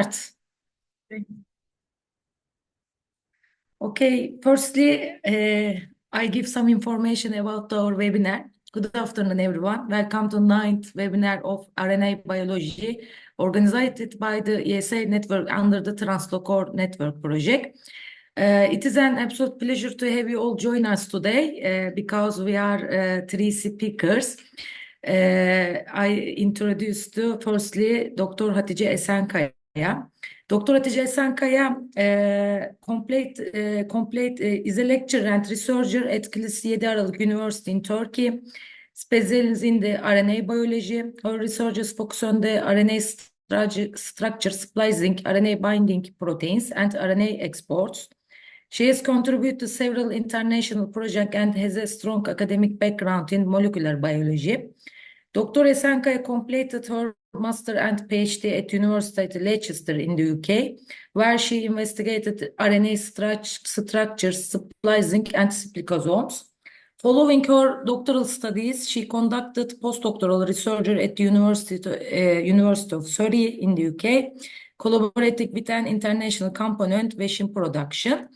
start. Okay, firstly, I give some information about our webinar. Good afternoon, everyone. Welcome to 9th webinar of RNA Biology, organized by the ECI network under the Translacore network project. It is an absolute pleasure to have you all join us today because we are three speakers. I introduced firstly Dr. Hatice Esenkaya. Dr. Hatice Esenkaya is a lecturer and researcher at Kilis Aralık University in Turkey, specializes in the RNA biology. Her research focus on the RNA structure splicing, RNA binding proteins, and RNA exports. She has contributed to several international projects and has a strong academic background in molecular biology. Dr. Esenkaya completed her master and PhD at University of Leicester in the UK, where she investigated RNA structures, splicing, and splicosomes. Following her doctoral studies, she conducted postdoctoral research at the University of Surrey in the UK, collaborating with an international component Western production.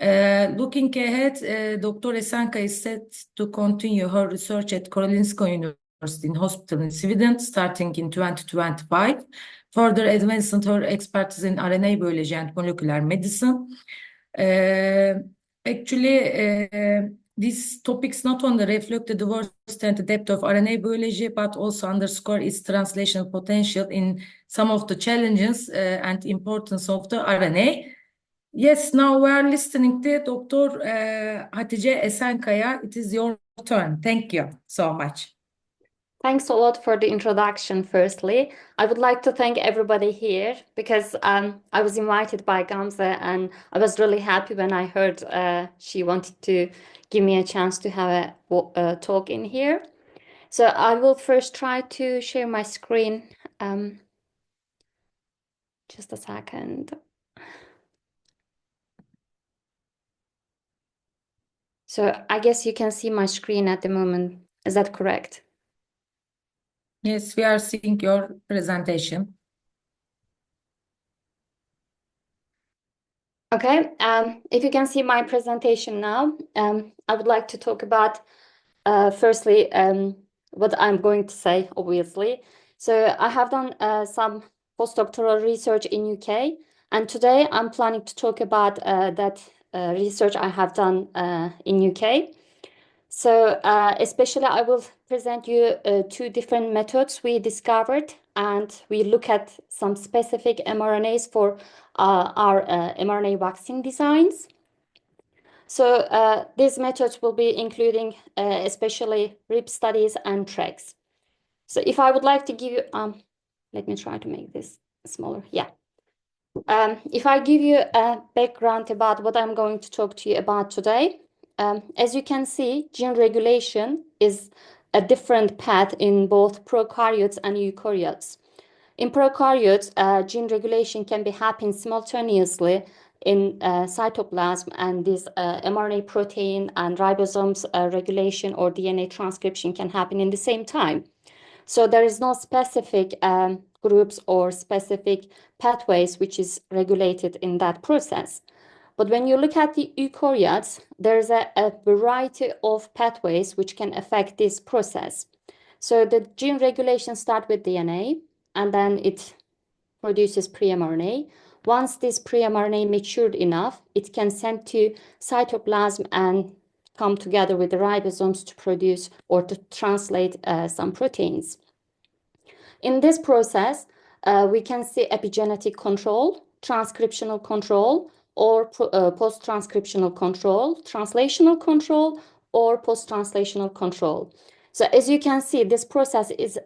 Looking ahead, Dr. Esenkaya is set to continue her research at Karolinska University in hospital in Sweden, starting in 2025, further advancing her expertise in RNA biology and molecular medicine. These topics not only reflect the diversity and the depth of RNA biology, but also underscore its translational potential in some of the challenges and importance of the RNA. Yes, now we are listening to Dr. Hatice Esenkaya. It is your turn. Thank you so much. Thanks a lot for the introduction, firstly. I would like to thank everybody here because I was invited by Gamze and I was really happy when I heard she wanted to give me a chance to have a talk in here. So I will first try to share my screen. Just a second. So I guess you can see my screen at the moment. Is that correct? Yes, we are seeing your presentation. Okay, if you can see my presentation now, I would like to talk about firstly what I'm going to say, obviously. So I have done some postdoctoral research in UK, and today I'm planning to talk about that research I have done in UK. So especially I will present you two different methods we discovered, and we look at some specific mRNAs for our mRNA vaccine designs. So these methods will be including especially RIP studies and TREGs. So if I would like to give you, let me try to make this smaller. Yeah. If I give you a background about what I'm going to talk to you about today, as you can see, gene regulation is a different path in both prokaryotes and eukaryotes. In prokaryotes, gene regulation can be happening simultaneously in cytoplasm, and this mRNA protein and ribosomes regulation or DNA transcription can happen in the same time. So there is no specific groups or specific pathways which is regulated in that process. But when you look at the eukaryotes, there's a variety of pathways which can affect this process. So the gene regulation starts with DNA, and then it produces pre-mRNA. Once this pre-mRNA matured enough, it can send to cytoplasm and come together with the ribosomes to produce or to translate some proteins. In this process, we can see epigenetic control, transcriptional control, or post-transcriptional control, translational control, or post-translational control. So as you can see, this process is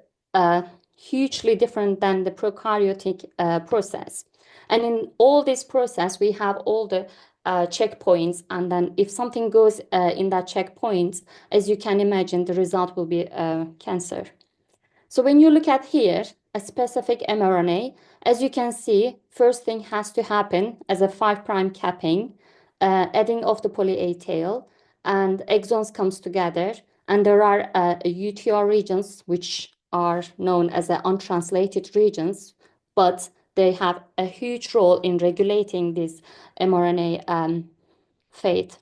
hugely different than the prokaryotic process. And in all this process, we have all the checkpoints, and then if something goes in that checkpoint, as you can imagine, the result will be cancer. So when you look at here, a specific mRNA, as you can see, first thing has to happen as a 5' capping, adding of the poly A tail, and exons comes together, and there are UTR regions which are known as the untranslated regions, but they have a huge role in regulating this mRNA fate.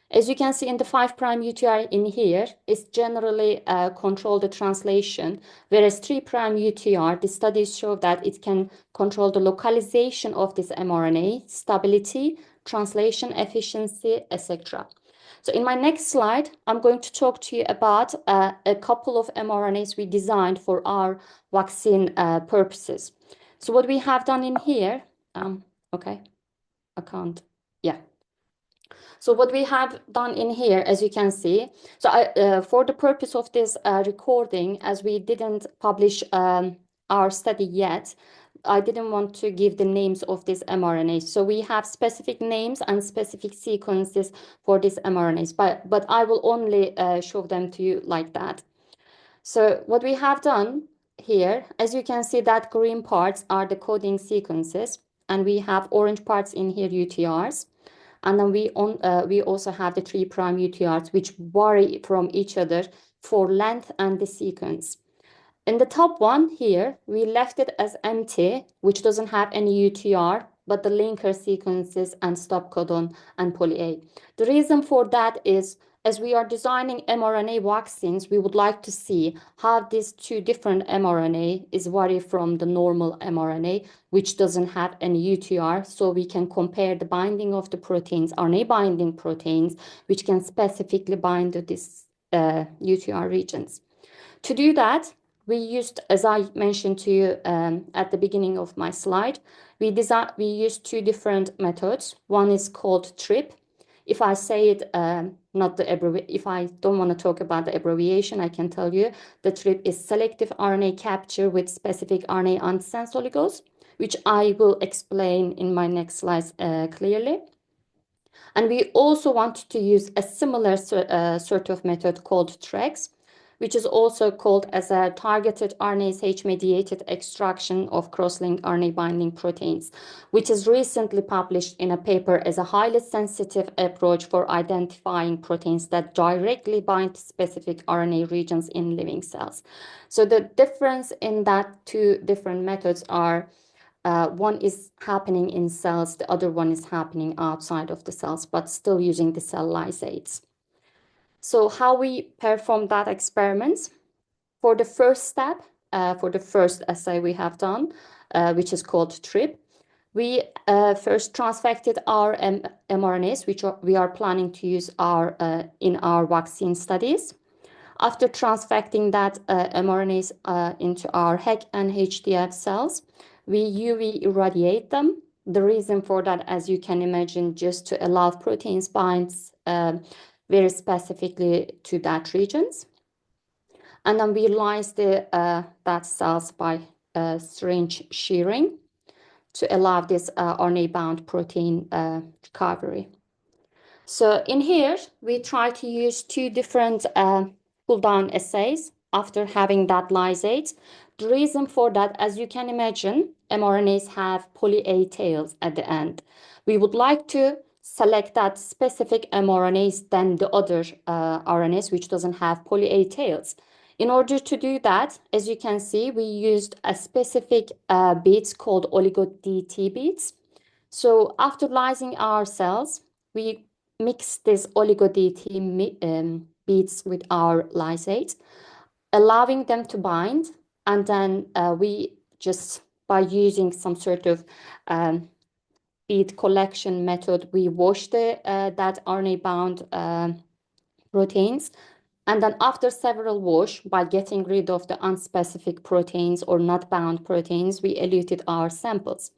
As you can see in the 5' UTR in here, it's generally control the translation, whereas 3' UTR, the studies show that it can control the localization of this mRNA, stability, translation efficiency, etc. So in my next slide, I'm going to talk to you about a couple of mRNAs we designed for our vaccine purposes. So what we have done in here, okay, I can't, yeah. So what we have done in here, as you can see, so for the purpose of this recording, as we didn't publish our study yet, I didn't want to give the names of these mRNAs. So we have specific names and specific sequences for these mRNAs, but I will only show them to you like that. So what we have done here, as you can see, that green parts are the coding sequences, and we have orange parts in here, UTRs. And then we also have the 3' UTRs, which vary from each other for length and the sequence. In the top one here, we left it as empty, which doesn't have any UTR, but the linker sequences and stop codon and poly-A. The reason for that is, as we are designing mRNA vaccines, we would like to see how these two different mRNA is vary from the normal mRNA, which doesn't have any UTR, so we can compare the binding of the proteins, RNA binding proteins, which can specifically bind to these UTR regions. To do that, we used, as I mentioned to you at the beginning of my slide, we used two different methods. One is called TRIP. If I say it, if I don't want to talk about the abbreviation, I can tell you the TRIP is selective RNA capture with specific RNA antisense oligos, which I will explain in my next slides clearly. And we also want to use a similar sort of method called TREX, which is also called as a targeted RNase-H-mediated extraction of cross-linked RNA binding proteins, which is recently published in a paper as a highly sensitive approach for identifying proteins that directly bind to specific RNA regions in living cells. So the difference in that two different methods are one is happening in cells, the other one is happening outside of the cells, but still using the cell lysates. So how we perform that experiments? For the first step, for the first assay we have done, which is called TRIP, we first transfected our mRNAs, which we are planning to use in our vaccine studies. After transfecting that mRNAs into our HEC and HDF cells, we UV irradiate them. The reason for that, as you can imagine, just to allow proteins binds very specifically to that regions. And then we lyse that cells by syringe shearing to allow this RNA-bound protein recovery. So in here, we try to use two different pull-down assays after having that lysate. The reason for that, as you can imagine, mRNAs have poly-A tails at the end. We would like to select that specific mRNAs than the other RNAs, which doesn't have poly-A tails. In order to do that, as you can see, we used a specific beads called oligo-DT beads. So after lysing our cells, we mix this oligo-DT beads with our lysate, allowing them to bind, and then we just, by using some sort of bead collection method, we wash that RNA-bound proteins. And then after several wash, by getting rid of the unspecific proteins or not bound proteins, we eluted our samples.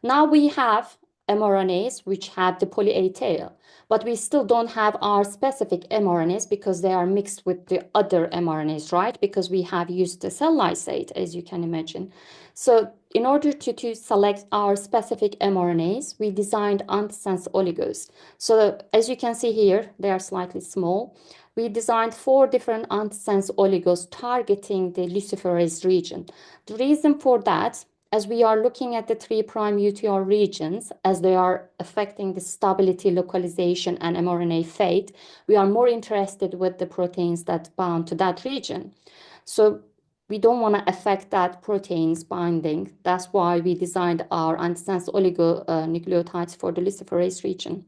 Now we have mRNAs which have the poly-A tail, but we still don't have our specific mRNAs because they are mixed with the other mRNAs, right? Because we have used the cell lysate, as you can imagine. So in order to select our specific mRNAs, we designed antisense oligos. So as you can see here, they are slightly small. We designed 4 different antisense oligos targeting the luciferase region. The reason for that, as we are looking at the 3' UTR regions, as they are affecting the stability, localization, and mRNA fate, we are more interested with the proteins that bound to that region. So we don't want to affect that protein's binding. That's why we designed our antisense oligonucleotides for the luciferase region.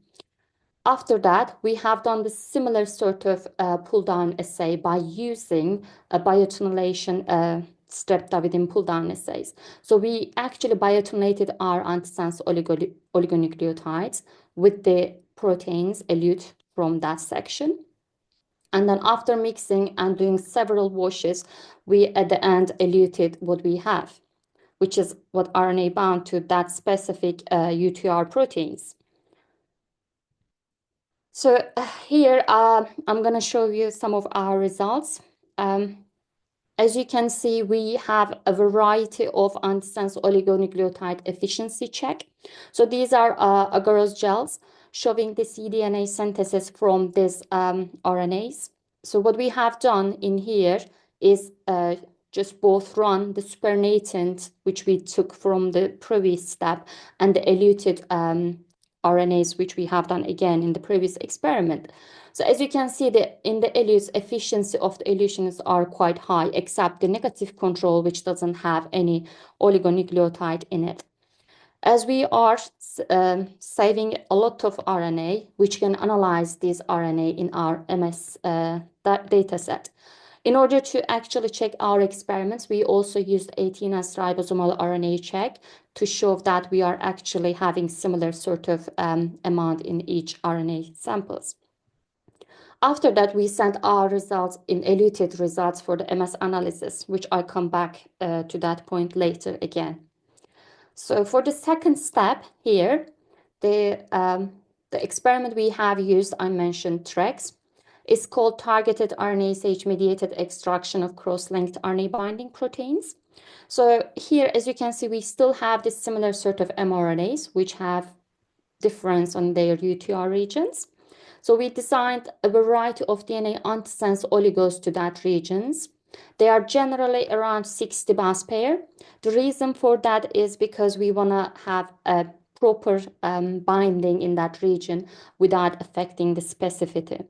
After that, we have done the similar sort of pull-down assay by using a biotinylation streptavidin pull-down assays. So we actually biotinylated our antisense oligonucleotides with the proteins elute from that section. And then after mixing and doing several washes, we at the end eluted what we have, which is what RNA bound to that specific UTR proteins. So here I'm going to show you some of our results. As you can see, we have a variety of antisense oligonucleotide efficiency check. So these are agarose gels showing the cDNA synthesis from these RNAs. So what we have done in here is just both run the supernatant, which we took from the previous step, and the eluted RNAs, which we have done again in the previous experiment. So as you can see, in the elutes, efficiency of the elutions are quite high, except the negative control, which doesn't have any oligonucleotide in it. As we are saving a lot of RNA, which can analyze this RNA in our MS data set. In order to actually check our experiments, we also used 18S ribosomal RNA check to show that we are actually having similar sort of amount in each RNA samples. After that, we sent our results in eluted results for the MS analysis, which I'll come back to that point later again. So for the second step here, the experiment we have used, I mentioned TREX. It's called targeted RNase-H-mediated extraction of cross-linked RNA binding proteins. So here, as you can see, we still have this similar sort of mRNAs, which have difference on their UTR regions. So we designed a variety of DNA antisense oligos to that regions. They are generally around 60 base pair. The reason for that is because we want to have a proper binding in that region without affecting the specificity.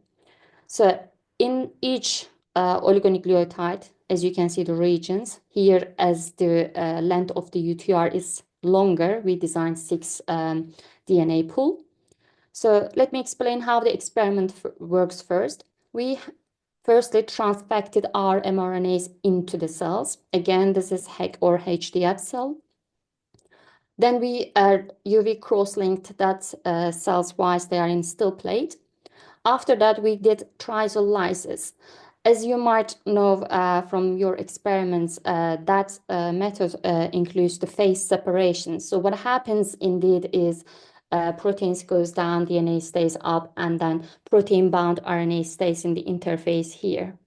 So in each oligonucleotide, as you can see the regions, here as the length of the UTR is longer, we designed 6 DNA pool. So let me explain how the experiment works first. We firstly transfected our mRNAs into the cells. Again, this is HEC or HDF cell. Then we UV cross-linked that cells whilst they are in still plate. After that, we did trisolysis. As you might know from your experiments, that method includes the phase separation. So what happens indeed is proteins goes down, DNA stays up, and then protein-bound RNA stays in the interface here.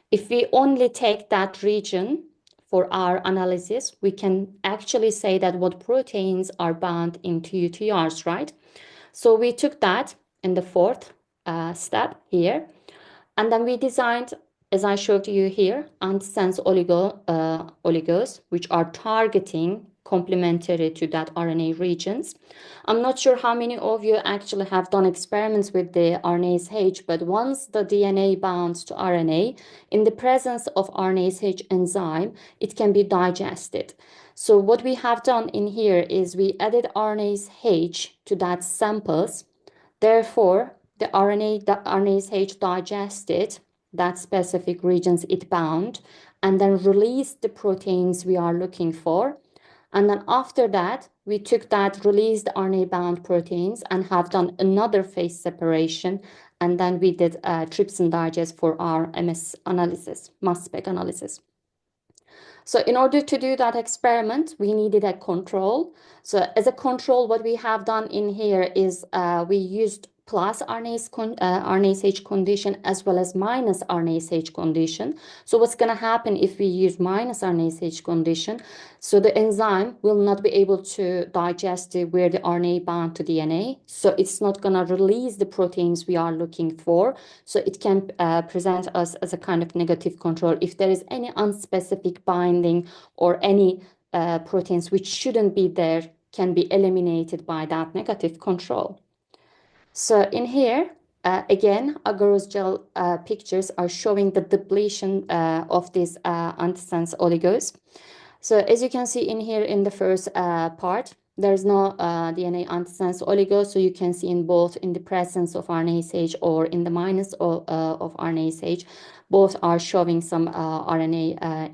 If we only take that region for our analysis, we can actually say that what proteins are bound into UTRs, right? So we took that in the fourth step here, and then we designed, as I showed you here, antisense oligos, which are targeting complementary to that RNA regions. I'm not sure how many of you actually have done experiments with the RNase H, but once the DNA bounds to RNA, in the presence of RNase H enzyme, it can be digested. So what we have done in here is we added RNase H to that samples. Therefore, the RNase H digested that specific regions it bound and then released the proteins we are looking for. And then after that, we took that released RNA-bound proteins and have done another phase separation. And then we did trypsin digest for our MS analysis, mass spec analysis. So in order to do that experiment, we needed a control. So as a control, what we have done in here is we used plus RNase H condition as well as minus RNase H condition. So what's going to happen if we use minus RNase H condition? So the enzyme will not be able to digest where the RNA bound to DNA. So it's not going to release the proteins we are looking for. So it can present us as a kind of negative control if there is any unspecific binding or any proteins which shouldn't be there can be eliminated by that negative control. So in here, again, agarose gel pictures are showing the depletion of these antisense oligos. So as you can see in here in the first part, there's no DNA antisense oligo, so you can see in both in the presence of RNase-H or in the minus of RNase-H, both are showing some RNA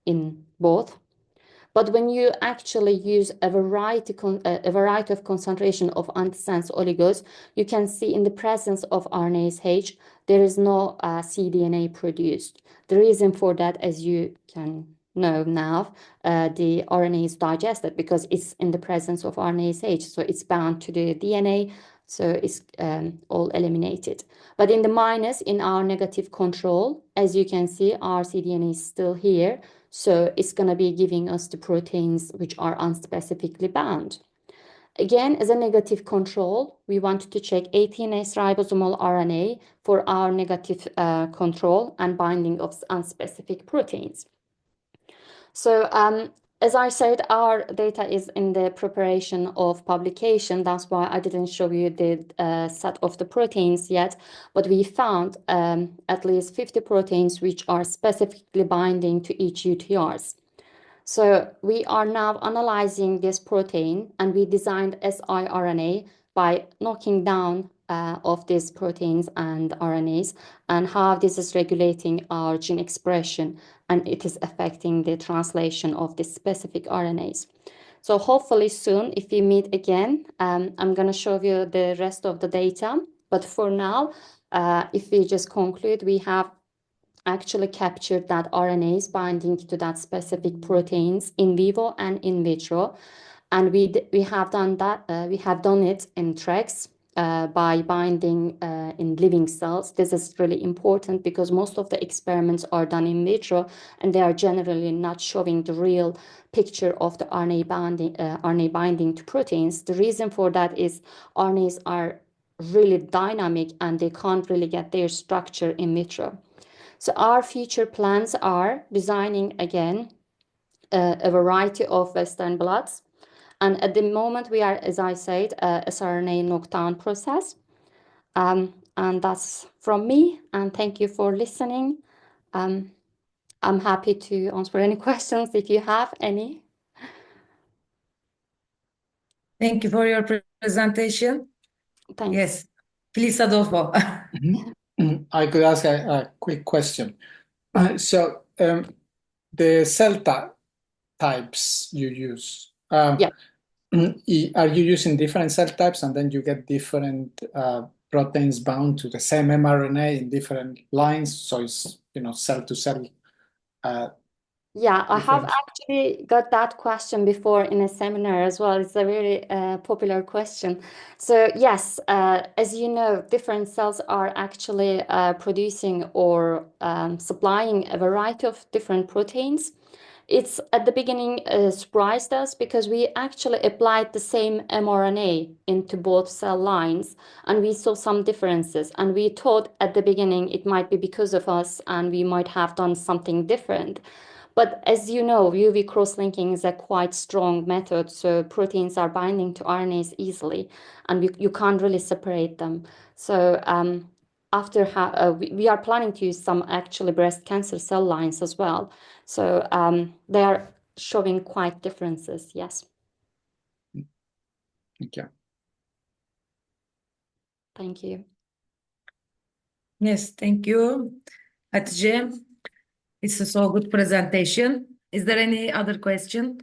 in both. But when you actually use a variety of concentration of antisense oligos, you can see in the presence of RNase-H, there is no cDNA produced. The reason for that, as you can know now, the RNA is digested because it's in the presence of RNase-H, so it's bound to the DNA, so it's all eliminated. But in the minus, in our negative control, as you can see, our cDNA is still here, so it's going to be giving us the proteins which are unspecifically bound. Again, as a negative control, we want to check 18S ribosomal RNA for our negative control and binding of unspecific proteins. So as I said, our data is in the preparation of publication. That's why I didn't show you the set of the proteins yet, but we found at least 50 proteins which are specifically binding to each UTRs. So we are now analyzing this protein, and we designed siRNA by knocking down of these proteins and RNAs and how this is regulating our gene expression, and it is affecting the translation of the specific RNAs. So hopefully soon, if we meet again, I'm going to show you the rest of the data. But for now, if we just conclude, we have actually captured that RNAs binding to that specific proteins in vivo and in vitro. And we have done that, we have done it in TREX by binding in living cells. This is really important because most of the experiments are done in vitro, and they are generally not showing the real picture of the RNA binding to proteins. The reason for that is RNAs are really dynamic and they can't really get their structure in vitro. So our future plans are designing again a variety of Western blots. And at the moment we are, as I said, siRNA knockdown process. And that's from me. And thank you for listening. I'm happy to answer any questions if you have any. Thank you for your presentation. Thanks. Yes, please, Adolfo. I could ask a quick question. So the cell types you use, Yeah. are you using different cell types and then you get different proteins bound to the same mRNA in different lines? So it's, cell to cell. Yeah, I have actually got that question before in a seminar as well. It's a very popular question. So yes, as you know, different cells are actually producing or supplying a variety of different proteins. It's at the beginning surprised us because we actually applied the same mRNA into both cell lines and we saw some differences. And we thought at the beginning it might be because of us and we might have done something different. But as you know, UV cross-linking is a quite strong method, so proteins are binding to RNAs easily, and you can't really separate them. So we are planning to use some actually breast cancer cell lines as well. So they are showing quite differences, yes. Thank you. Thank you. Yes, thank you, Hatice. It's a so good presentation. Is there any other question?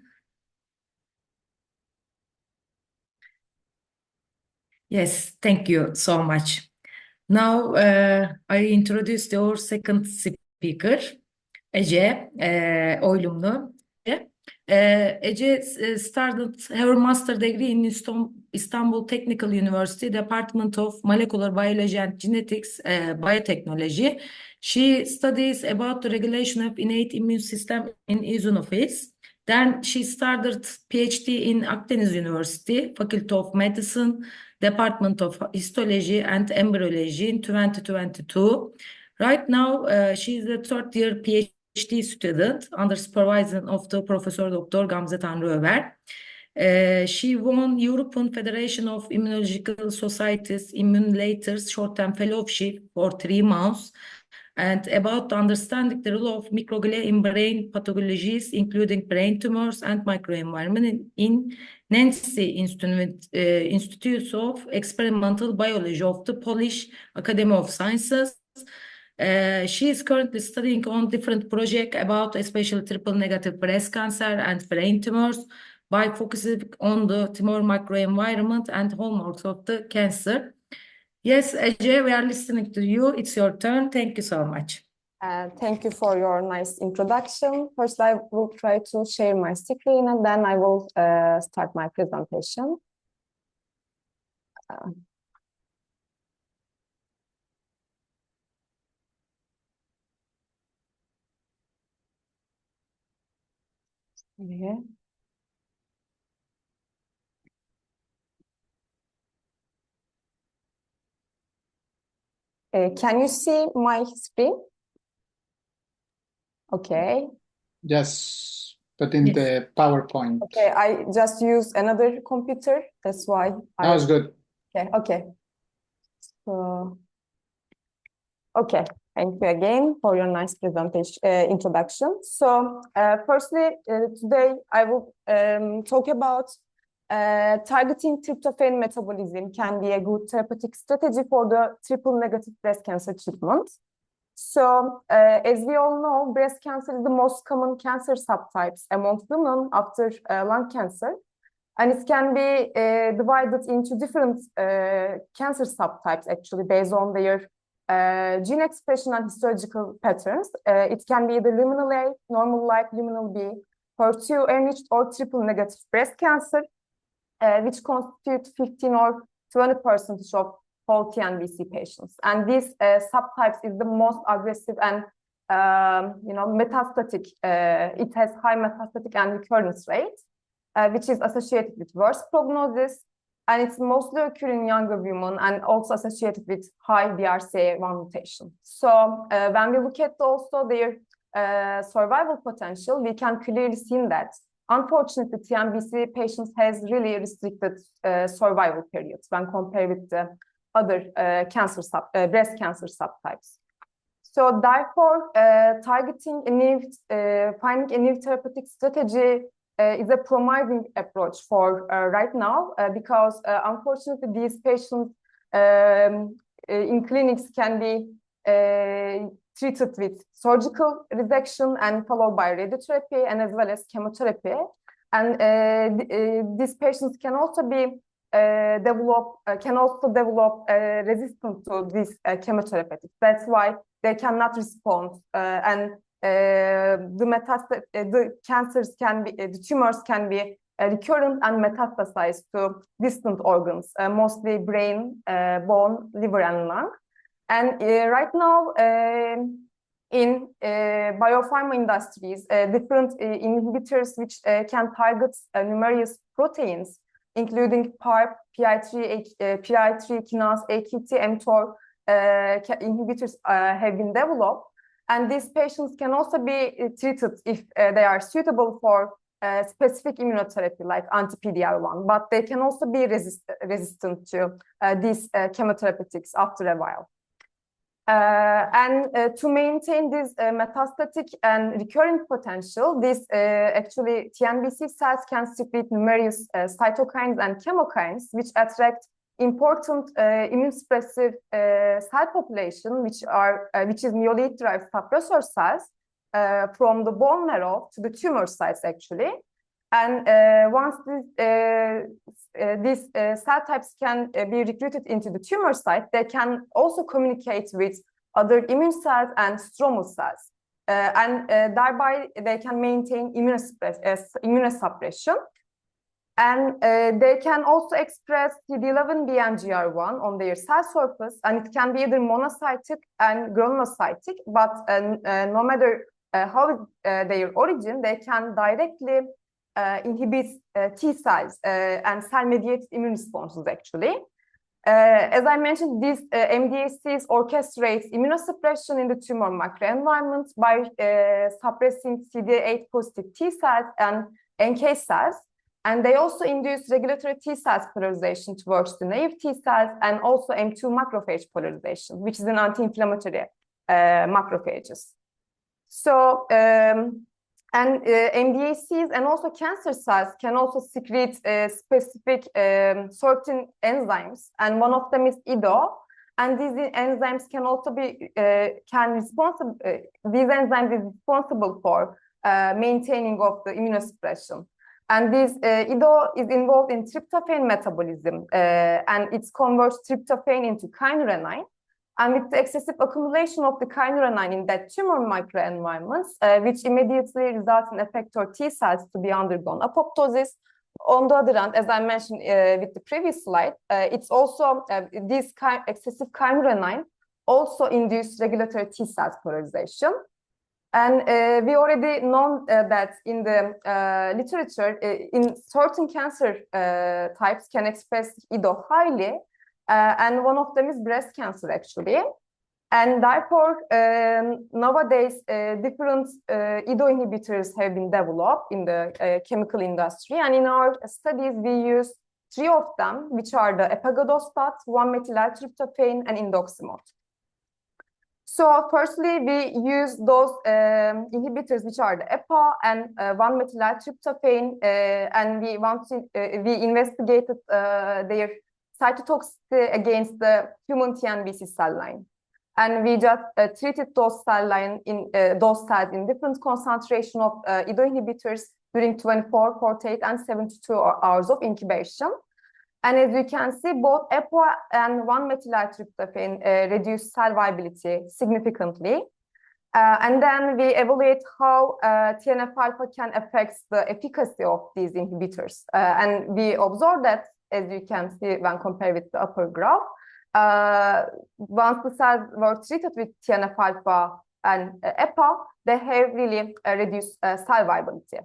Yes, thank you so much. Now I introduce our second speaker, Ece Oylumlu. Ece started her master degree in Istanbul Technical University, Department of Molecular Biology and Genetics, Biotechnology. She studies about the regulation of innate immune system in eosinophils. Then she started PhD in Akdeniz University, Faculty of Medicine, Department of Histology and Embryology in 2022. Right now, she is a third year PhD student under supervision of the Professor Dr. Gamze Tanrıöver. She won European Federation of Immunological Societies Immunolators Short-Term Fellowship for 3 months, and about understanding the role of microglia in brain pathologies, including brain tumors and microenvironment in 9th Institute of Experimental Biology of the Polish Academy of Sciences. She is currently studying on different projects about especially triple-negative breast cancer and brain tumors by focusing on the tumor microenvironment and hallmarks of the cancer. Yes, Ece, we are listening to you. It's your turn. Thank you so much. Thank you for your nice introduction. First, I will try to share my screen and then I will start my presentation. Yeah. Can you see my screen? Okay. Yes, but in Yes. the PowerPoint. Okay, I just use another computer. That's why That was good. Okay. So, okay. Thank you again for your nice presentation, introduction. So, firstly, today I will talk about targeting tryptophan metabolism can be a good therapeutic strategy for the triple-negative breast cancer treatment. So, as we all know, breast cancer is the most common cancer subtypes among women after lung cancer. And it can be divided into different cancer subtypes, actually, based on their gene expression and histological patterns. It can be the luminal A, normal like luminal B, HER2 enriched or triple-negative breast cancer, which constitute 15 or 20% of whole TNBC patients. And these subtypes is the most aggressive and metastatic. It has high metastatic and recurrence rate, which is associated with worse prognosis, and it's mostly occurring in younger women and also associated with high BRCA1 mutation. So when we look at also their survival potential, we can clearly see that unfortunately TNBC patients has really restricted survival periods when compared with the other breast cancer subtypes. So therefore, finding a new therapeutic strategy is a promising approach for right now because unfortunately these patients in clinics can be treated with surgical resection and followed by radiotherapy and as well as chemotherapy. And these patients can also be develop resistance to these chemotherapeutics. That's why they cannot respond and the cancers can be, the tumors can be recurrent and metastasized to distant organs, mostly brain, bone, liver, and lung. And right now, in biopharma industries, different inhibitors which can target numerous proteins, including PARP, PI3 kinase, AKT, mTOR inhibitors have been developed. And these patients can also be treated if they are suitable for specific immunotherapy like anti-PD-L1, but they can also be resistant to these chemotherapeutics after a while. To maintain this metastatic and recurrent potential, these actually TNBC cells can secrete numerous cytokines and chemokines, which attract important immune suppressive cell population, which is myeloid-derived suppressor cells from the bone marrow to the tumor sites actually. And once these cell types can be recruited into the tumor site, they can also communicate with other immune cells and stromal cells, and thereby they can maintain immunosuppression. And they can also express CD11B and GR1 on their cell surface, and it can be either monocytic and granulocytic, but no matter how their origin, they can directly inhibit T cells and cell-mediated immune responses actually. As I mentioned, these MDSCs orchestrate immunosuppression in the tumor microenvironment by suppressing CD8 positive T cells and NK cells. And they also induce regulatory T cells polarization towards the naive T cells and also M2 macrophage polarization, which is an anti-inflammatory macrophages. So, MDACs and also cancer cells can also secrete specific certain enzymes, and one of them is IDO. And these enzymes can also be these enzymes is responsible for maintaining of the immunosuppression. And this IDO is involved in tryptophan metabolism, and it converts tryptophan into kynurenine. And with the excessive accumulation of the kynurenine in that tumor microenvironments, which immediately results in effector T cells to be undergone apoptosis. On the other hand, as I mentioned with the previous slide, it's also this excessive kynurenine also induce regulatory T cells polarization. And we already know that in the literature, in certain cancer types can express IDO highly, and one of them is breast cancer actually. And therefore, nowadays, different IDO inhibitors have been developed in the chemical industry. And in our studies, we use 3 of them, which are the epagodostat, 1-methyl-tryptophan, and indoximod. So firstly, we use those inhibitors, which are the EPA and 1-methyl-tryptophan, and we investigated their cytotoxicity against the human TNBC cell line. And we just treated those cells in different concentration of IDO inhibitors during 24, 48, and 72 hours of incubation. And as you can see, both EPA and 1-methyl-tryptophan reduce cell viability significantly. And then we evaluate how TNF-alpha can affect the efficacy of these inhibitors. And we observe that, as you can see when compared with the upper graph, once the cells were treated with TNF-alpha and EPA, they have really reduced cell viability.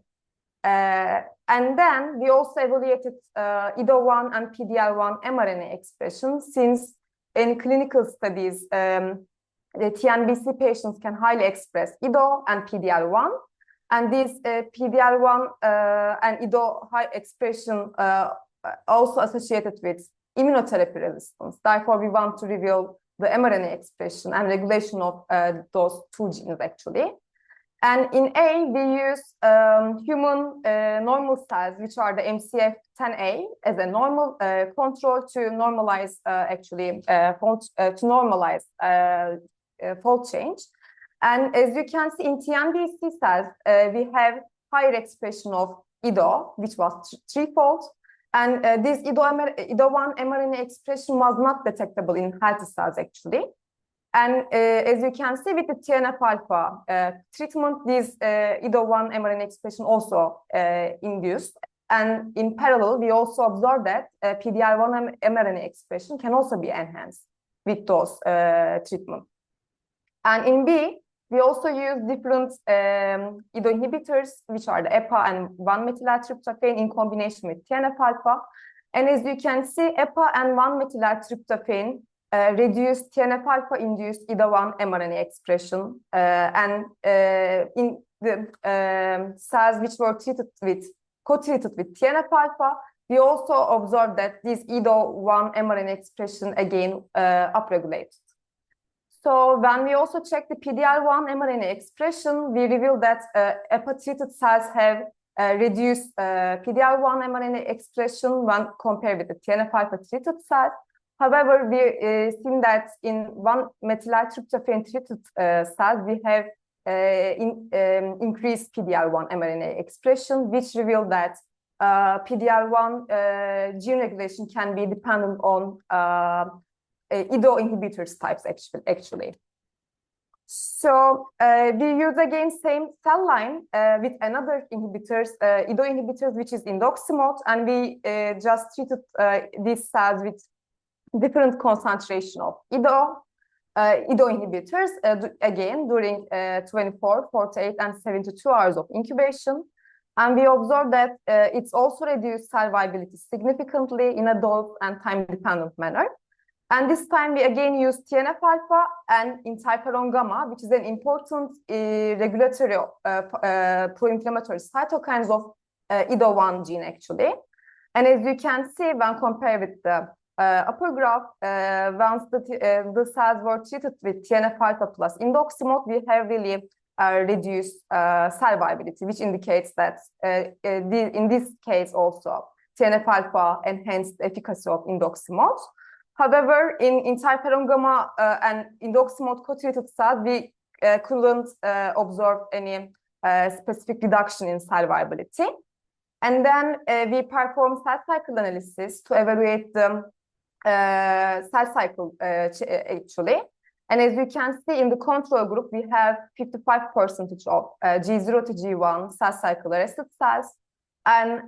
And then we also evaluated IDO1 and PD-L1 mRNA expression, since in clinical studies, the TNBC patients can highly express IDO and PD-L1. And these PD-L1 and IDO high expression also associated with immunotherapy resistance. Therefore, we want to reveal the mRNA expression and regulation of those 2 genes actually. And in A, we use human normal cells, which are the MCF10A, as a normal control to normalize fold change. And as you can see in TNBC cells, we have higher expression of IDO, which was 3-fold. And this IDO1 mRNA expression was not detectable in healthy cells actually. And as you can see with the TNF-alpha treatment, this IDO1 mRNA expression also induced. And in parallel, we also observed that PD-L1 mRNA expression can also be enhanced with those treatments. And in B, we also use different IDO inhibitors, which are the EPA and 1-methyl-tryptophan in combination with TNF-alpha. And as you can see, EPA and 1-methyl-tryptophan reduce TNF-alpha-induced IDO1 mRNA expression. And in the cells which were co-treated with TNF-alpha, we also observed that this IDO1 mRNA expression again upregulated. So when we also check the PD-L1 mRNA expression, we reveal that EPA-treated cells have reduced PD-L1 mRNA expression when compared with the TNF-alpha-treated cells. However, we seen that in 1-methyl-tryptophan-treated cells, we have increased PD-L1 mRNA expression, which revealed that PD-L1 gene regulation can be dependent on IDO inhibitors types actually. So we use again same cell line with another inhibitors, IDO inhibitors, which is indoximod, and we just treated these cells with different concentration of IDO inhibitors again during 24, 48, and 72 hours of incubation. And we observed that it's also reduced cell viability significantly in a dose and time-dependent manner. And this time we again use TNF-alpha and interferon gamma, which is an important regulatory pro-inflammatory cytokines of IDO1 gene actually. And as you can see, when compared with the upper graph, once the cells were treated with TNF-alpha plus indoximod, we have really reduced cell viability, which indicates that in this case also, TNF-alpha enhanced the efficacy of indoximod. However, in interferon gamma and indoximod co-treated cells, we couldn't observe any specific reduction in cell viability. And then we performed cell cycle analysis to evaluate the cell cycle actually. And as you can see in the control group, we have 55% of G0 to G1 cell cycle arrested cells. And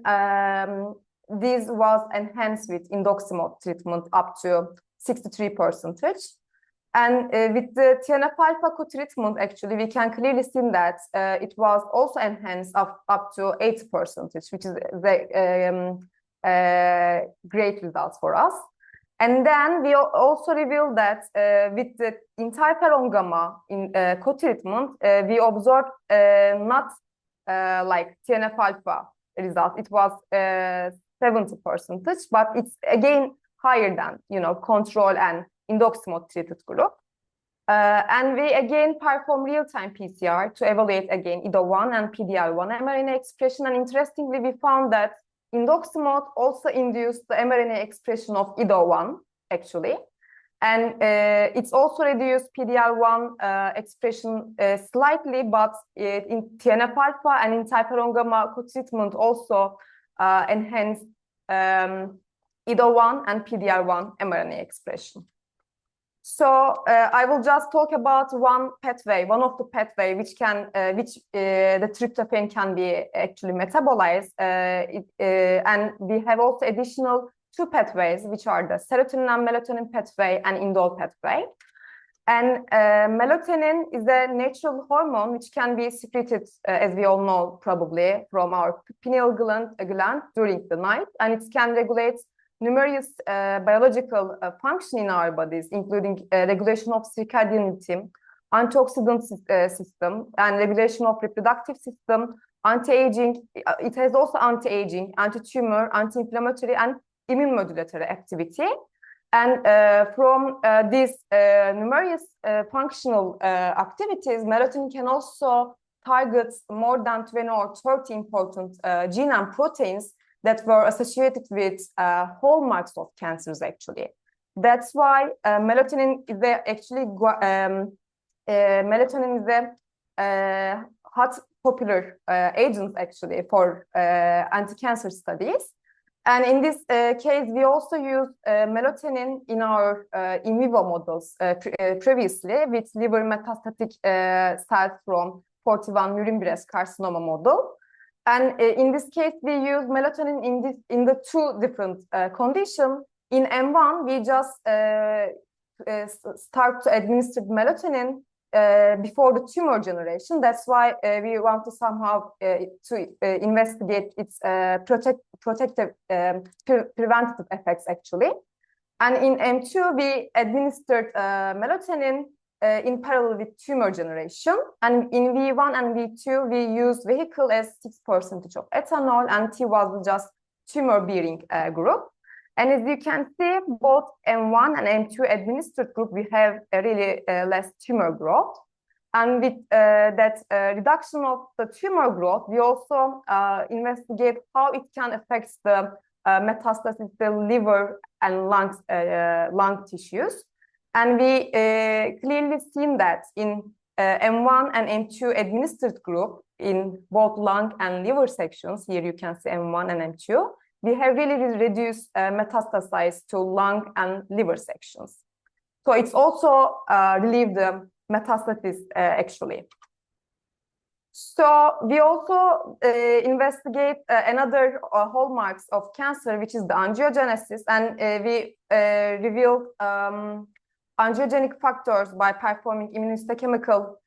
this was enhanced with indoximod treatment up to 63%. And with the TNF-alpha co-treatment, actually, we can clearly see that it was also enhanced up to 80%, which is a great result for us. And then we also revealed that with the interferon gamma in co-treatment, we observed not like TNF-alpha result. It was 70%, but it's again higher than control and indoximod treated group. And we again perform real-time PCR to evaluate again IDO1 and PD-L1 mRNA expression. And interestingly, we found that indoximod also induced the mRNA expression of IDO1 actually. And it's also reduced PD-L1 expression slightly, but in TNF-alpha and interferon gamma co-treatment also enhanced IDO1 and PD-L1 mRNA expression. So I will just talk about one of the pathway which the tryptophan can be actually metabolized. And we have also additional two pathways, which are the serotonin and melatonin pathway and indole pathway. And melatonin is a natural hormone which can be secreted, as we all know probably, from our pineal gland during the night, and it can regulate numerous biological function in our bodies, including regulation of circadian rhythm, antioxidant system, and regulation of reproductive system, anti-aging. It has also anti-aging, anti-tumor, anti-inflammatory, and immune modulatory activity. And from these numerous functional activities, melatonin can also target more than 20 or 30 important gene and proteins that were associated with hallmarks of cancers, actually. That's why melatonin is a hot popular agent, actually, for anti-cancer studies. And in this case, we also used melatonin in our in vivo models previously with liver metastatic cells from 41 murine carcinoma model. And in this case, we use melatonin in the two different conditions. In M1, we just start to administer melatonin before the tumor generation. That's why we want to somehow to investigate its protective preventative effects, actually. And in M2, we administered melatonin in parallel with tumor generation. And in V1 and V2, we used vehicle as 6% of ethanol, and T was just tumor-bearing group. And as you can see, both M1 and M2 administered group, we have a really less tumor growth. And with that reduction of the tumor growth, we also investigate how it can affect the metastasis, the liver and lung tissues. And we clearly seen that in M1 and M2 administered group in both lung and liver sections, here you can see M1 and M2, we have really reduced metastasize to lung and liver sections. So it's also relieved the metastasis actually. So we also investigate another hallmarks of cancer, which is the angiogenesis, and we revealed angiogenic factors by performing immunohistochemical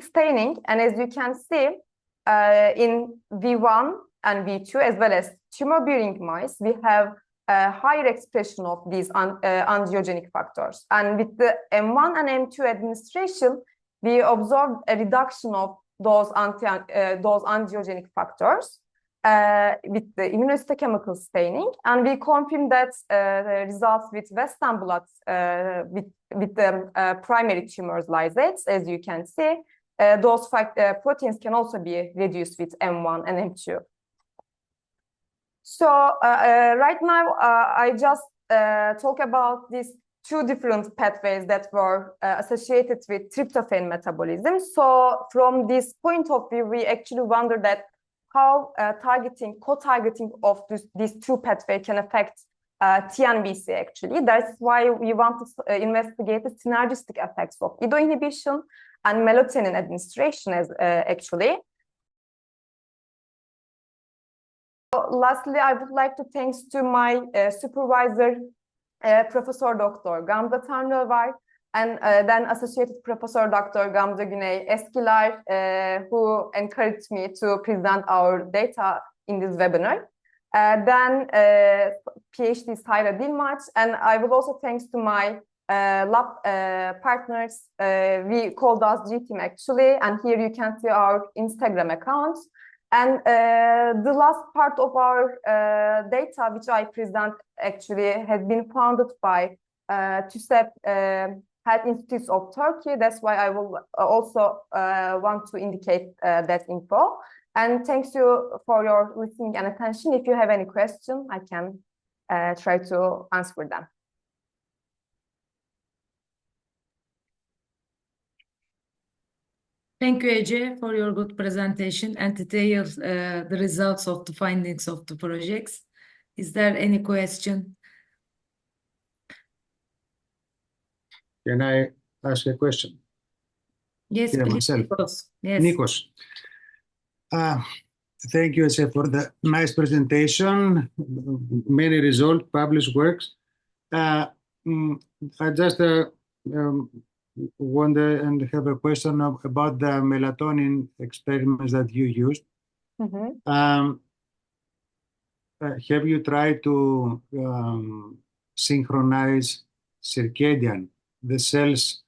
staining. And as you can see, in V1 and V2, as well as tumor-bearing mice, we have a higher expression of these angiogenic factors. And with the M1 and M2 administration, we observed a reduction of those angiogenic factors. with the immunohistochemical staining, and we confirmed that the results with Western blot with the primary tumors lysates, as you can see. Those proteins can also be reduced with M1 and M2. So right now, I just talk about these two different pathways that were associated with tryptophan metabolism. So from this point of view, we actually wonder that how co-targeting of these two pathways can affect TNBC actually. That's why we want to investigate the synergistic effects of IDO inhibition and melatonin administration as actually. So lastly, I would like to thanks to my supervisor, Professor Dr. Gamze Tanrıvar, and then Associated Professor Dr. Gamze Güney Eskiler, who encouraged me to present our data in this webinar. Then PhD Sayra Dilmaç, and I will also thanks to my lab partners. We called us G-Team actually, and here you can see our Instagram accounts. And the last part of our data, which I present actually, has been founded by TÜSEP Health Institutes of Turkey. That's why I will also want to indicate that info. And thanks you for your listening and attention. If you have any question, I can try to answer them. Thank you, Ece, for your good presentation and details the results of the findings of the projects. Is there any question? Can I ask a question? Yes, Yeah, please. myself. Nikos. Yes. Nikos. Thank you, Ece, for the nice presentation, many results, published works. I just wonder and have a question about the melatonin experiments that you used. Mm-hmm. Have you tried to synchronize circadian, the cells,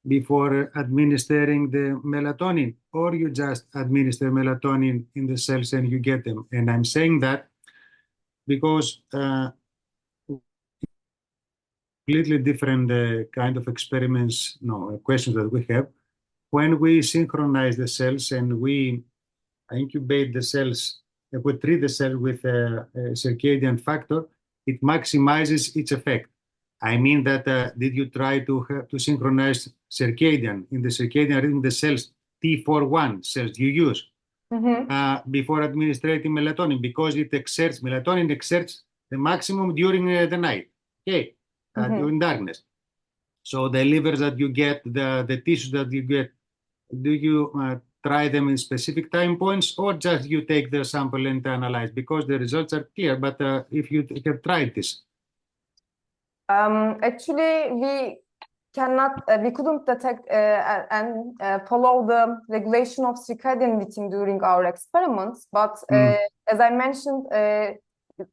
before administering the melatonin, or you just administer melatonin in the cells and you get them? And I'm saying that because completely different kind of experiments, questions that we have. When we synchronize the cells and we incubate the cells, if we treat the cell with a circadian factor, it maximizes its effect. I mean that did you try to synchronize circadian in the circadian rhythm, the cells T41 cells you use before administering melatonin, because melatonin exerts the maximum during the night, okay, during darkness. So the livers that you get, the tissues that you get, do you try them in specific time points, or just you take the sample and analyze? Because the results are clear, but if you have tried this. Actually, we couldn't detect and follow the regulation of circadian rhythm during our experiments. But as I mentioned,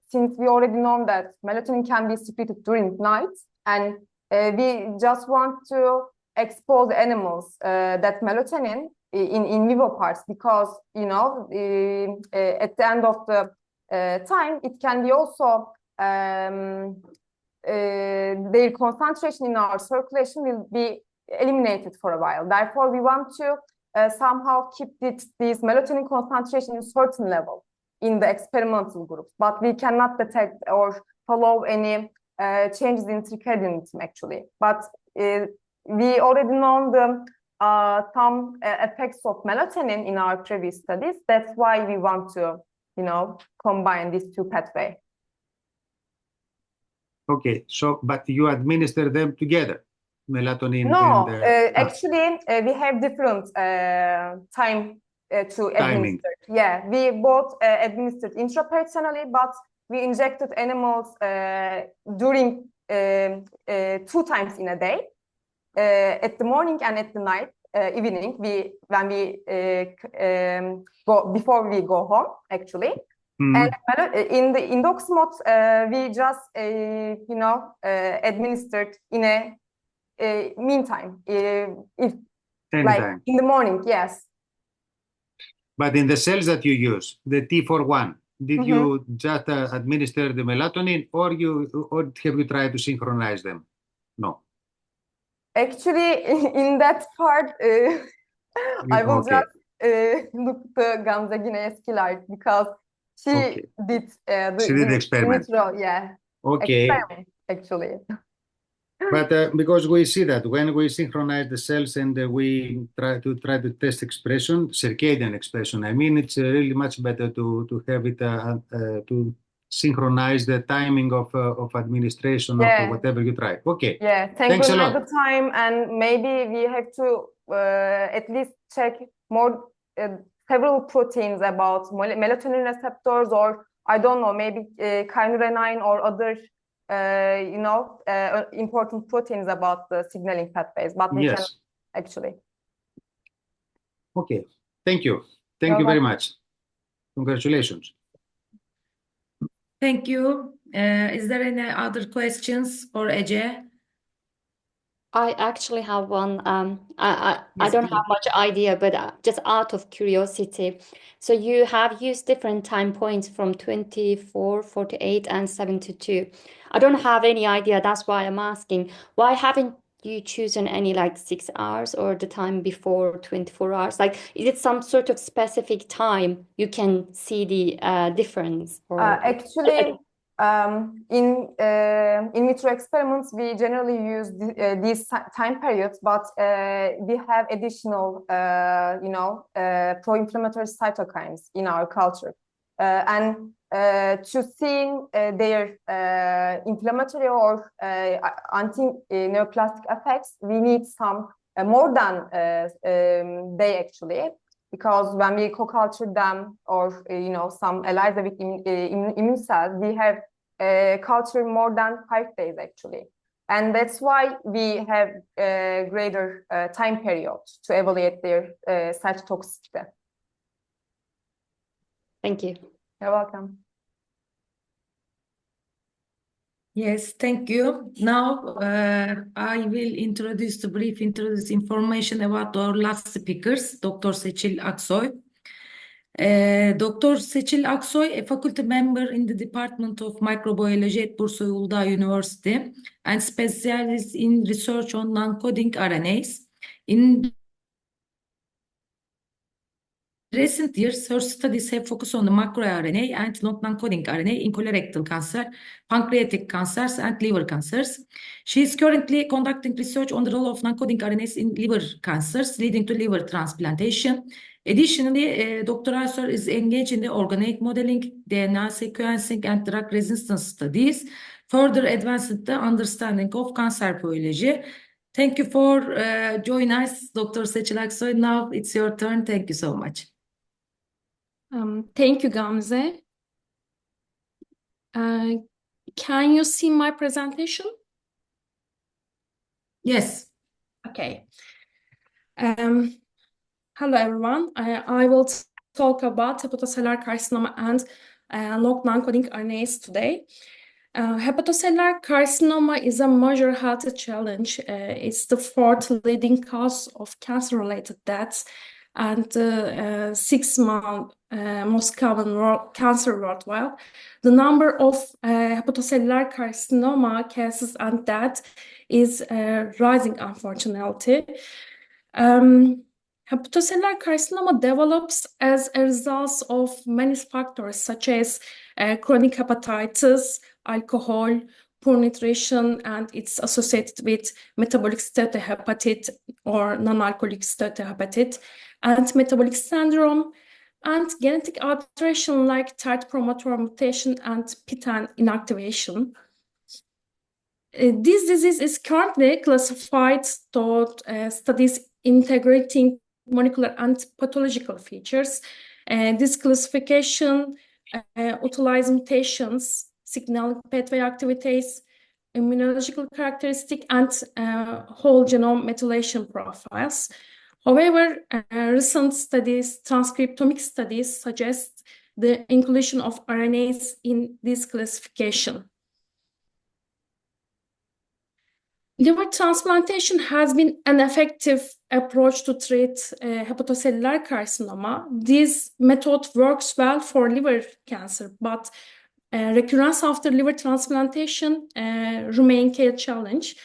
since we already know that melatonin can be secreted during night, and we just want to expose animals that melatonin in vivo parts, because at the end of the time it can be also their concentration in our circulation will be eliminated for a while. Therefore, we want to somehow keep this melatonin concentration in a certain level in the experimental groups, but we cannot detect or follow any changes in circadian rhythm actually. But we already know some effects of melatonin in our previous studies. That's why we want to, combine these two pathways. Okay, so but you administer them together, melatonin? No, and actually, we have different time to timing. administer. Yeah, we both administered intrapersonally, but we injected animals during 2 times in a day, at the morning and at the night, evening. When we go before we go home, actually. And in the indox mode, we just administered in a meantime, like in the morning, yes. But in the cells that you use, the T41, did you just administer the melatonin, or have you tried to synchronize them? No. Actually, in that part, I will Okay. just look to Gamze Guinness Kilis because she did She did the in experiment. vitro, yeah, Okay. experiment actually. But because we see that when we synchronize the cells and we try to test expression, circadian expression, I mean, it's really much better to have it to synchronize the timing of administration of whatever you try. Okay. Yeah, Thanks a lot. synchronize the time, and maybe we have to at least check more several proteins about melatonin receptors, or I don't know, maybe kynurenine or other important proteins about the signaling pathways, but we can actually. Okay, thank you. Thank you very much. Congratulations. Thank you. Is there any other questions for Ece? I actually have one. I Yes, don't please. have much idea, but just out of curiosity. So you have used different time points from 24, 48, and 72. I don't have any idea. That's why I'm asking. Why haven't you chosen any like 6 hours or the time before 24 hours? Like, is it some sort of specific time you can see the difference? Or Actually, in vitro experiments, we generally use these time periods, but we have additional, pro-inflammatory cytokines in our culture, and to seeing their inflammatory or anti-neoplastic effects, we need some more than they actually. Because when we co-culture them or some ELISA with immune cells, we have culture more than 5 days actually, and that's why we have a greater time period to evaluate their cytotoxicity. Thank you. You're welcome. Yes, thank you. Now I will brief introduce information about our last speakers, Dr. Secil Aksoy. Dr. Secil Aksoy, a faculty member in the Department of Microbiology at Bursa Uludag University and specialized in research on non-coding RNAs. In recent years, her studies have focused on the microRNA and non-coding RNA in colorectal cancer, pancreatic cancers, and liver cancers. She is currently conducting research on the role of non-coding RNAs in liver cancers, leading to liver transplantation. Additionally, Dr. Aksoy is engaged in the organoid modeling, DNA sequencing, and drug resistance studies, further advancing the understanding of cancer biology. Thank you for joining us, Dr. Secil Aksoy. Now it's your turn. Thank you so much. Thank you, Gamze. Can you see my presentation? Yes. Okay. Hello, everyone. I will talk about hepatocellular carcinoma and non-coding RNAs today. Hepatocellular carcinoma is a major health challenge. It's the 4th leading cause of cancer-related deaths and 6th most common cancer worldwide. The number of hepatocellular carcinoma cases and deaths is rising, unfortunately. Hepatocellular carcinoma develops as a result of many factors such as chronic hepatitis, alcohol, poor nutrition, and it's associated with metabolic steatohepatitis or non-alcoholic steatohepatitis, and metabolic syndrome, and genetic alteration like third promoter mutation and PTEN inactivation. This disease is currently classified to studies integrating molecular and pathological features. This classification utilizes mutations, signaling pathway activities, immunological characteristics, and whole genome methylation profiles. However, recent studies, transcriptomic studies, suggest the inclusion of RNAs in this classification. Liver transplantation has been an effective approach to treat hepatocellular carcinoma. This method works well for liver cancer, but recurrence after liver transplantation remains a challenge.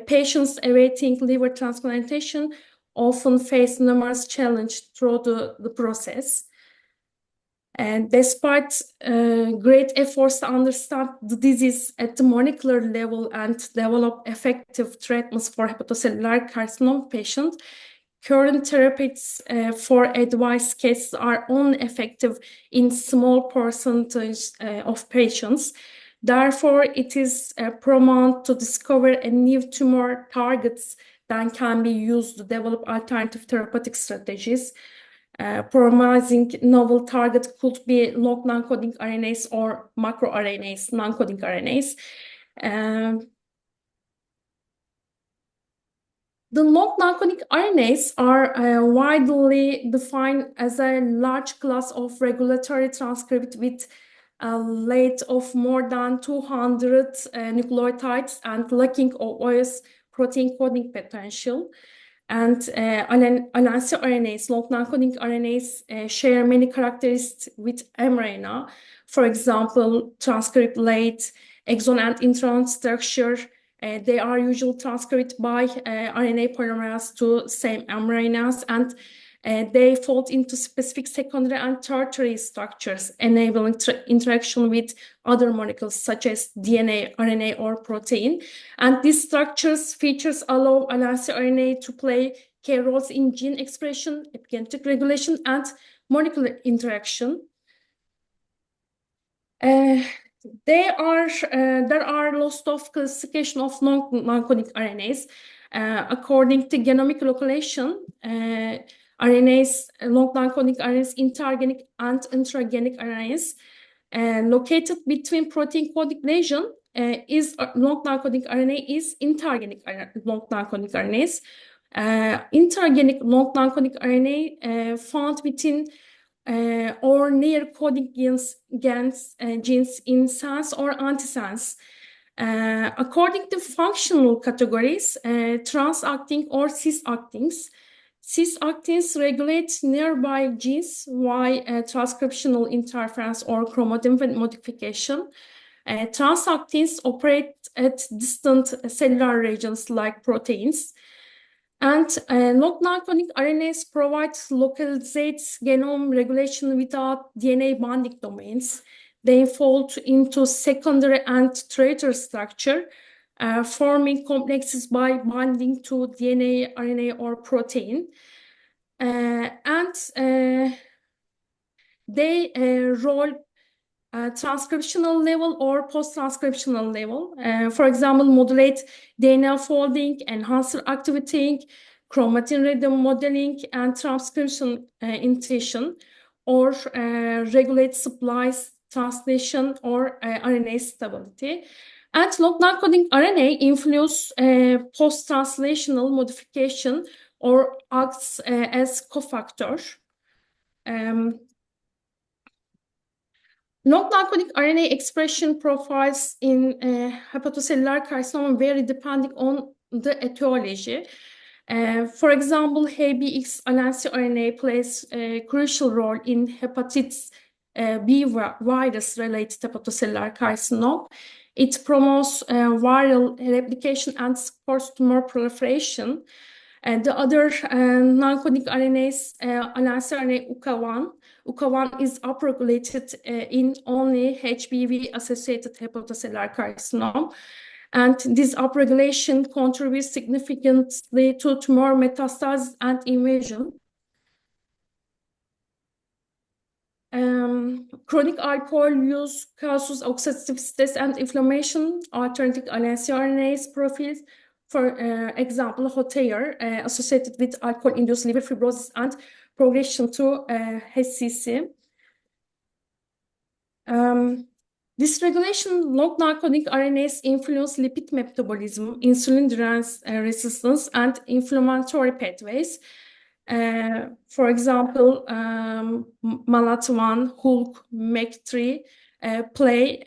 Patients awaiting liver transplantation often face numerous challenges through the process. And despite great efforts to understand the disease at the molecular level and develop effective treatments for hepatocellular carcinoma patients, current therapies for advanced cases are only effective in small percentage of patients. Therefore, it is paramount to discover a new tumor targets that can be used to develop alternative therapeutic strategies. Promising novel target could be long non-coding RNAs or microRNAs, non-coding RNAs. The long non-coding RNAs are widely defined as a large class of regulatory transcript with a length of more than 200 nucleotides and lacking OS protein coding potential. And LNC RNAs, long non-coding RNAs, share many characteristics with mRNA. For example, transcript length, exon and intron structure. They are usually transcribed by RNA polymerase to same mRNAs, and they fall into specific secondary and tertiary structures, enabling interaction with other molecules such as DNA, RNA, or protein. And these structures features allow LNC RNA to play key roles in gene expression, epigenetic regulation, and molecular interaction. There are lots of classification of non-coding RNAs. According to genomic localization, RNAs, long non-coding RNAs, intergenic and intragenic RNAs, located between protein coding lesion is long non-coding RNA is intergenic long non-coding RNAs. Intergenic long non-coding RNA found within or near coding genes in sense or antisense. According to functional categories, transacting or cis-actins. Cis-actins regulate nearby genes via transcriptional interference or chromatin modification. Transactins operate at distant cellular regions like proteins. And long non-coding RNAs provide localized genome regulation without DNA binding domains. They fall into secondary and tertiary structure, forming complexes by binding to DNA, RNA, or protein. They role transcriptional level or post-transcriptional level. For example, modulate DNA folding, enhancer activity, chromatin remodeling, and transcription initiation, or regulate splice translation or RNA stability. And long non-coding RNA influence post-translational modification or acts as cofactor. Long non-coding RNA expression profiles in hepatocellular carcinoma vary depending on the etiology. For example, HBx LNC RNA plays a crucial role in hepatitis B virus-related hepatocellular carcinoma. It promotes viral replication and supports tumor proliferation. The other non-coding RNAs, LNC RNA UCA1. UCA1 is upregulated in only HBV-associated hepatocellular carcinoma. And this upregulation contributes significantly to tumor metastasis and invasion. Chronic alcohol use causes oxidative stress and inflammation. Alternative LNC RNAs profiles, for example, Hatice, associated with alcohol-induced liver fibrosis and progression to Hatice. Dysregulation long non-coding RNAs influence lipid metabolism, insulin resistance, and inflammatory pathways. For example, MALAT1, HULK, MEC3 play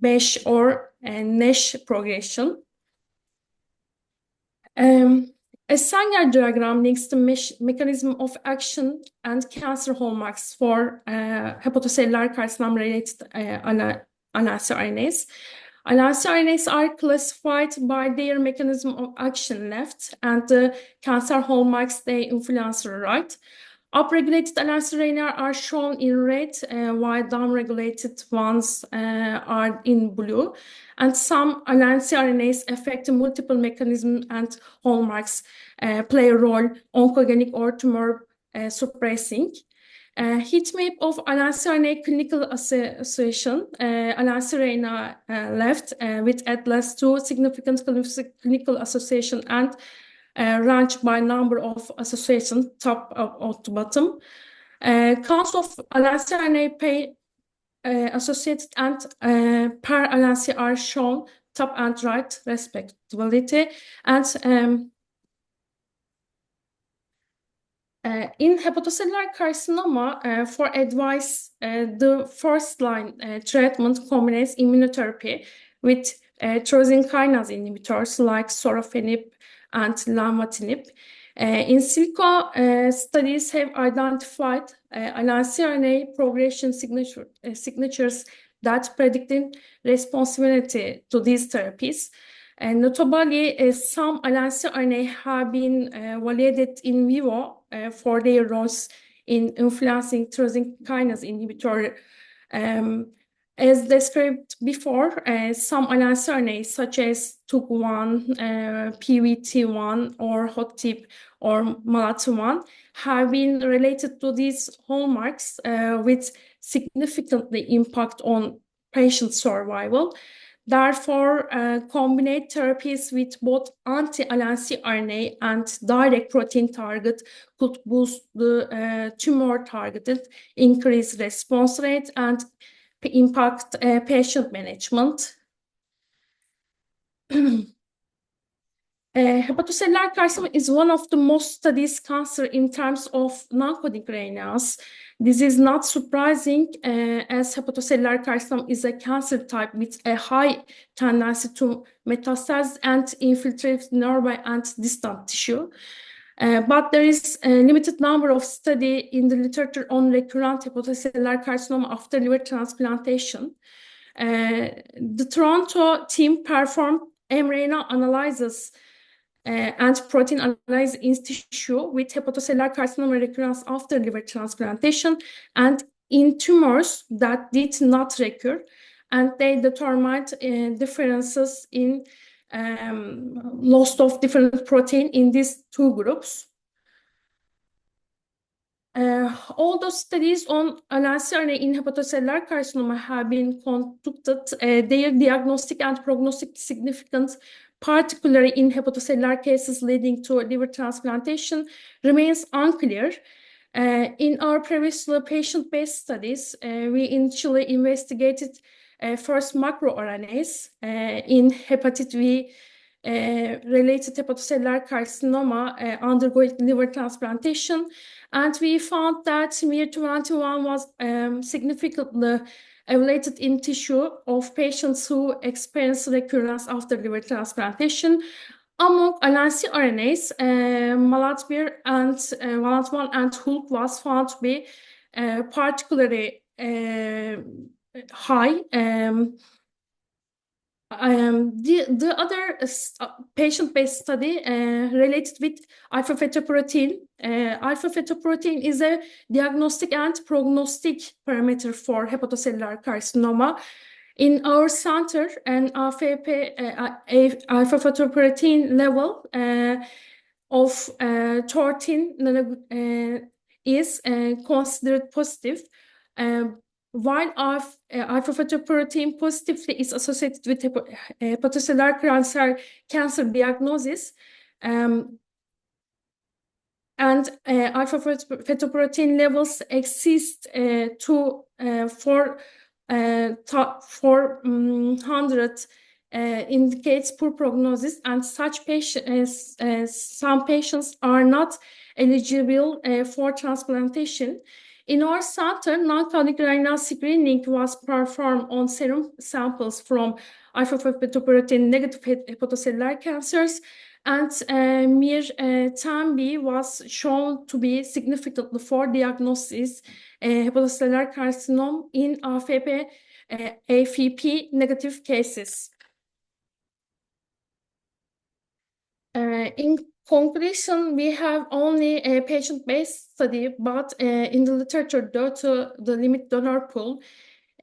MASH or NASH progression. Esenkaya diagram links the mechanism of action and cancer hallmarks for hepatocellular carcinoma-related LNC RNAs. LNC RNAs are classified by their mechanism of action left and the cancer hallmarks they influence right. Upregulated LNC RNA are shown in red, while downregulated ones are in blue. And some LNC RNAs affect multiple mechanisms and hallmarks play a role oncogenic or tumor suppressing. Heat map of LNC RNA clinical association, LNC RNA left with at least 2 significant clinical association and ranked by number of associations, top to bottom. Counts of LNC RNA associated and per LNC are shown top and right respectively. And in hepatocellular carcinoma, for advice, the first line treatment combines immunotherapy with tyrosine kinase inhibitors like sorafenib and lenvatinib. In silico, studies have identified LNC RNA progression signatures that predicted responsibility to these therapies. And notably, some LNC RNA have been validated in vivo for their roles in influencing tyrosine kinase inhibitor. As described before, some LNC RNAs such as TUG1, PVT1, or HOTTIP, or MALAT1 have been related to these hallmarks with significantly impact on patient survival. Therefore, combined therapies with both anti-LNC RNA and direct protein target could boost the tumor-targeted increase response rate and impact patient management. Hepatocellular carcinoma is one of the most studied cancer in terms of non-coding RNAs. This is not surprising as hepatocellular carcinoma is a cancer type with a high tendency to metastasize and infiltrate nearby and distant tissue. But there is a limited number of studies in the literature on recurrent hepatocellular carcinoma after liver transplantation. The Toronto team performed mRNA analysis and protein analysis in tissue with hepatocellular carcinoma recurrence after liver transplantation and in tumors that did not recur, and they determined differences in loss of different protein in these two groups. All those studies on LNC RNA in hepatocellular carcinoma have been conducted. Their diagnostic and prognostic significance, particularly in hepatocellular cases leading to liver transplantation, remains unclear. In our previous patient-based studies, we initially investigated first microRNAs in hepatitis V related hepatocellular carcinoma undergoing liver transplantation, and we found that miR-21 was significantly elevated in tissue of patients who experienced recurrence after liver transplantation. Among LNC RNAs, MALAT1 and HULK was found to be particularly high. The other patient-based study related with alpha-fetoprotein. Alpha-fetoprotein is a diagnostic and prognostic parameter for hepatocellular carcinoma. In our center, an alpha-fetoprotein level of 13 is considered positive. While alpha-fetoprotein positively is associated with hepatocellular cancer diagnosis, and alpha-fetoprotein levels exist to 400 indicates poor prognosis, and such some patients are not eligible for transplantation. In our center, non-coding RNA screening was performed on serum samples from alpha-fetoprotein negative hepatocellular cancers, and MIR-10B was shown to be significant for diagnosis hepatocellular carcinoma in AFP negative cases. In conclusion, we have only a patient-based study, but in the literature, due to the limited donor pool,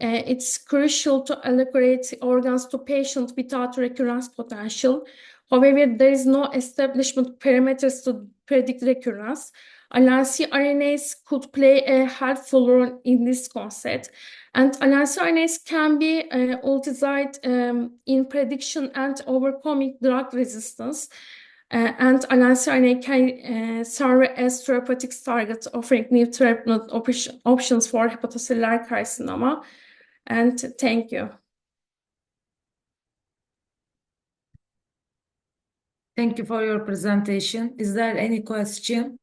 it's crucial to allocate organs to patients without recurrence potential. However, there is no establishment parameters to predict recurrence. LNC RNAs could play a helpful role in this concept, and LNC RNAs can be utilized in prediction and overcoming drug resistance. And LNC RNA can serve as therapeutic targets, offering new treatment options for hepatocellular carcinoma. And thank you. Thank you for your presentation. Is there any question?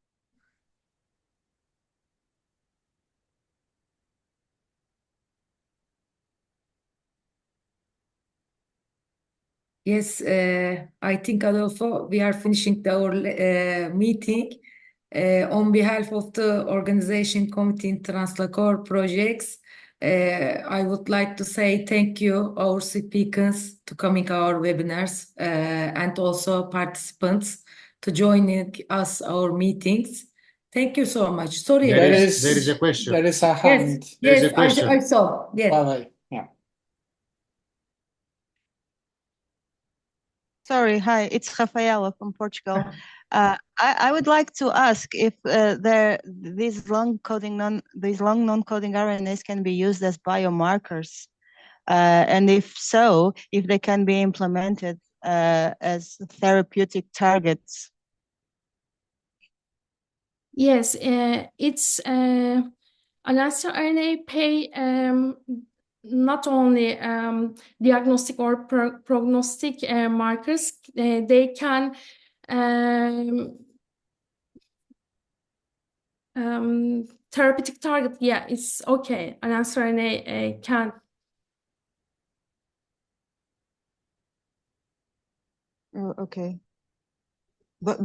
Yes, I think, Adolfo, we are finishing our meeting. On behalf of the organization committee in Translacore projects, I would like to say thank you, our speakers, to coming our webinars, and also participants to joining us our meetings. Thank you so much. Sorry. There is a question. There is a hand. There is a Yes, question. I saw. Yes. Bye-bye. Yeah. Sorry, hi, it's Rafaela from Portugal. I would like to ask if these long non-coding RNAs can be used as biomarkers, and if so, if they can be implemented as therapeutic targets. Yes, it's LNC RNA play not only diagnostic or prognostic markers, they can therapeutic target. Yeah, it's okay. LNC RNA can. Oh, okay. But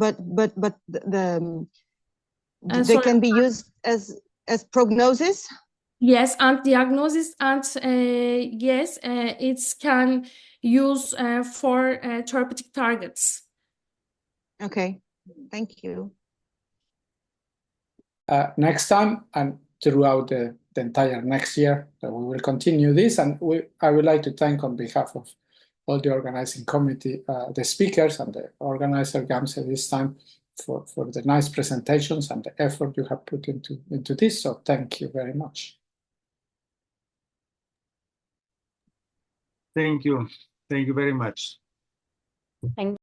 they Sorry. can be used as prognosis. Yes, and diagnosis, and yes, it can use for therapeutic targets. Okay, thank you. Next time and throughout the entire next year, we will continue this, and I would like to thank on behalf of all the organizing committee, the speakers and the organizer Gamse this time for the nice presentations and the effort you have put into this. So thank you very much. Thank you. Thank you very much. Thank